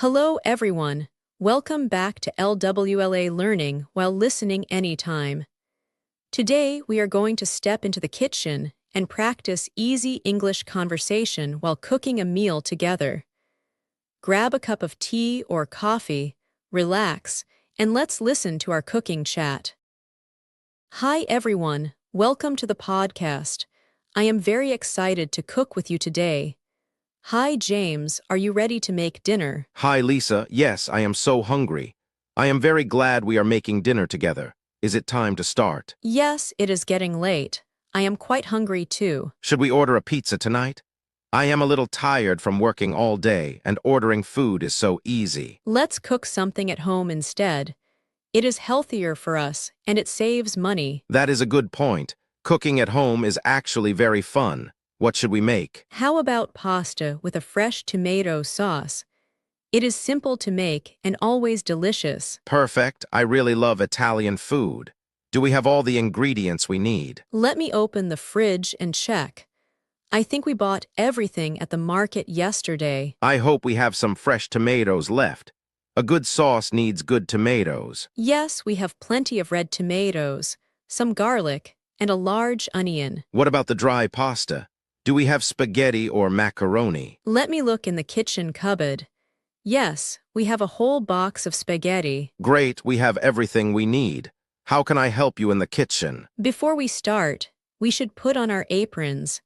Hello, everyone. Welcome back to LWLA Learning while listening anytime. Today, we are going to step into the kitchen and practice easy English conversation while cooking a meal together. Grab a cup of tea or coffee, relax, and let's listen to our cooking chat. Hi, everyone. Welcome to the podcast. I am very excited to cook with you today. Hi, James. Are you ready to make dinner? Hi, Lisa. Yes, I am so hungry. I am very glad we are making dinner together. Is it time to start? Yes, it is getting late. I am quite hungry too. Should we order a pizza tonight? I am a little tired from working all day, and ordering food is so easy. Let's cook something at home instead. It is healthier for us, and it saves money. That is a good point. Cooking at home is actually very fun. What should we make? How about pasta with a fresh tomato sauce? It is simple to make and always delicious. Perfect. I really love Italian food. Do we have all the ingredients we need? Let me open the fridge and check. I think we bought everything at the market yesterday. I hope we have some fresh tomatoes left. A good sauce needs good tomatoes. Yes, we have plenty of red tomatoes, some garlic, and a large onion. What about the dry pasta? Do we have spaghetti or macaroni? Let me look in the kitchen cupboard. Yes, we have a whole box of spaghetti. Great, we have everything we need. How can I help you in the kitchen? Before we start, we should put on our aprons.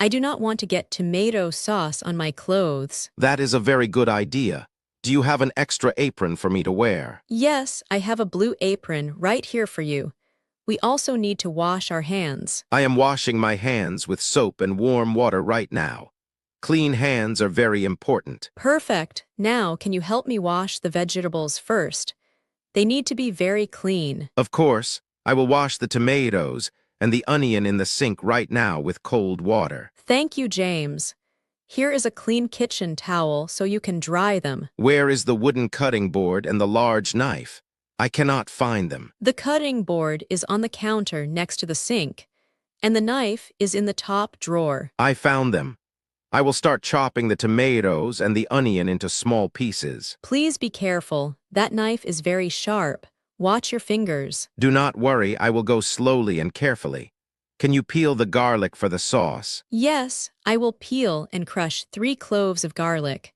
I do not want to get tomato sauce on my clothes. That is a very good idea. Do you have an extra apron for me to wear? Yes, I have a blue apron right here for you. We also need to wash our hands. I am washing my hands with soap and warm water right now. Clean hands are very important. Perfect. Now, can you help me wash the vegetables first? They need to be very clean. Of course, I will wash the tomatoes and the onion in the sink right now with cold water. Thank you, James. Here is a clean kitchen towel so you can dry them. Where is the wooden cutting board and the large knife? I cannot find them. The cutting board is on the counter next to the sink, and the knife is in the top drawer. I found them. I will start chopping the tomatoes and the onion into small pieces. Please be careful. That knife is very sharp. Watch your fingers. Do not worry, I will go slowly and carefully. Can you peel the garlic for the sauce? Yes, I will peel and crush 3 cloves of garlic.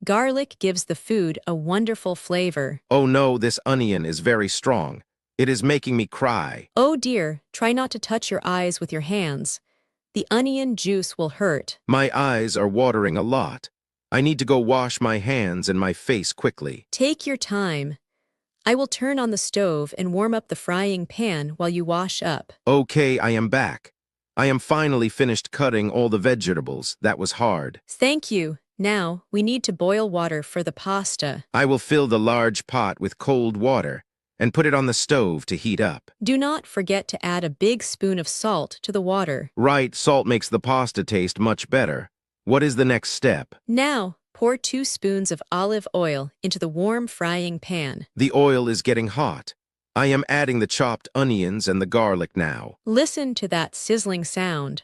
Garlic gives the food a wonderful flavor. Oh no, this onion is very strong. It is making me cry. Oh dear, try not to touch your eyes with your hands. The onion juice will hurt. My eyes are watering a lot. I need to go wash my hands and my face quickly. Take your time. I will turn on the stove and warm up the frying pan while you wash up. Okay, I am back. I am finally finished cutting all the vegetables. That was hard. Thank you. Now, we need to boil water for the pasta. I will fill the large pot with cold water and put it on the stove to heat up. Do not forget to add a big spoon of salt to the water. Right, salt makes the pasta taste much better. What is the next step? Now, pour 2 spoons of olive oil into the warm frying pan. The oil is getting hot. I am adding the chopped onions and the garlic now. Listen to that sizzling sound.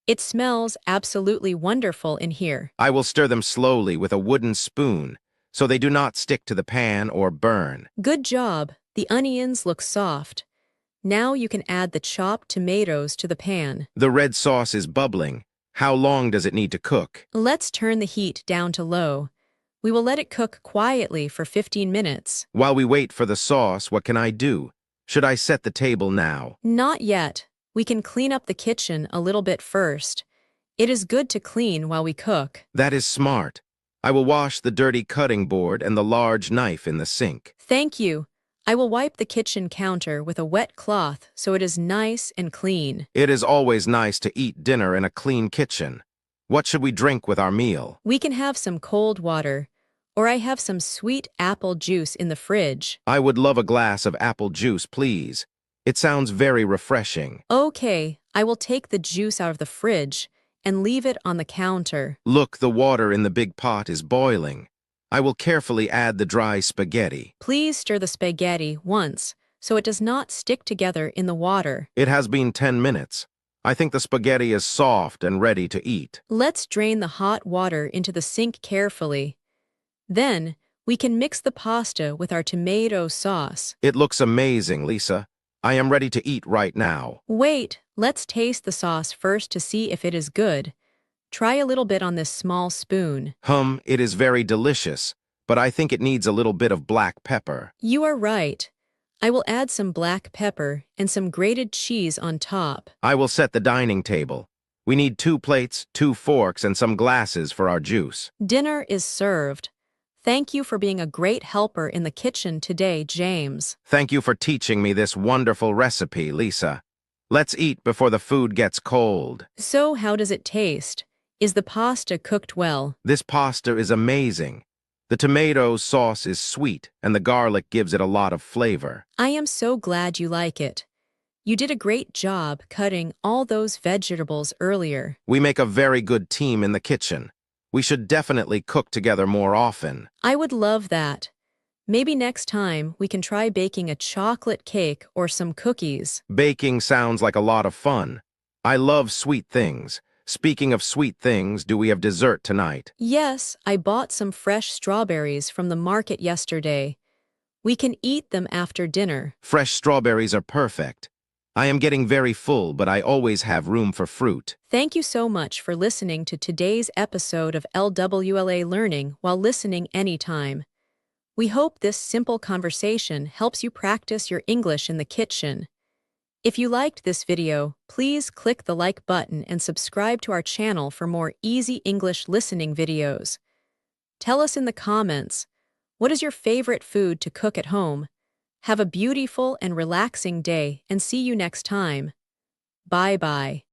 It smells absolutely wonderful in here. I will stir them slowly with a wooden spoon so they do not stick to the pan or burn. Good job. The onions look soft. Now you can add the chopped tomatoes to the pan. The red sauce is bubbling. How long does it need to cook? Let's turn the heat down to low. We will let it cook quietly for 15 minutes. While we wait for the sauce, what can I do? Should I set the table now? Not yet. We can clean up the kitchen a little bit first. It is good to clean while we cook. That is smart. I will wash the dirty cutting board and the large knife in the sink. Thank you. I will wipe the kitchen counter with a wet cloth so it is nice and clean. It is always nice to eat dinner in a clean kitchen. What should we drink with our meal? We can have some cold water, or I have some sweet apple juice in the fridge. I would love a glass of apple juice, please. It sounds very refreshing. Okay, I will take the juice out of the fridge and leave it on the counter. Look, the water in the big pot is boiling. I will carefully add the dry spaghetti. Please stir the spaghetti once so it does not stick together in the water. It has been 10 minutes. I think the spaghetti is soft and ready to eat. Let's drain the hot water into the sink carefully. Then, we can mix the pasta with our tomato sauce. It looks amazing, Lisa. I am ready to eat right now. Wait, let's taste the sauce first to see if it is good. Try a little bit on this small spoon. It is very delicious, but I think it needs a little bit of black pepper. You are right. I will add some black pepper and some grated cheese on top. I will set the dining table. We need 2 plates, 2 forks, and some glasses for our juice. Dinner is served. Thank you for being a great helper in the kitchen today, James. Thank you for teaching me this wonderful recipe, Lisa. Let's eat before the food gets cold. So, how does it taste? Is the pasta cooked well? This pasta is amazing. The tomato sauce is sweet, and the garlic gives it a lot of flavor. I am so glad you like it. You did a great job cutting all those vegetables earlier. We make a very good team in the kitchen. We should definitely cook together more often. I would love that. Maybe next time we can try baking a chocolate cake or some cookies. Baking sounds like a lot of fun. I love sweet things. Speaking of sweet things, do we have dessert tonight? Yes, I bought some fresh strawberries from the market yesterday. We can eat them after dinner. Fresh strawberries are perfect. I am getting very full, but I always have room for fruit. Thank you so much for listening to today's episode of LWLA Learning while listening anytime. We hope this simple conversation helps you practice your English in the kitchen. If you liked this video, please click the like button and subscribe to our channel for more easy English listening videos. Tell us in the comments, what is your favorite food to cook at home? Have a beautiful and relaxing day and see you next time. Bye-bye.